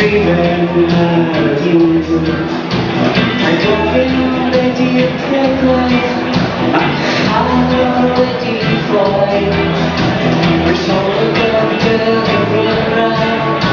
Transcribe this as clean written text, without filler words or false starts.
dreaming of you. I don't feel ready to take life. I'm already flying. We're so good to the right.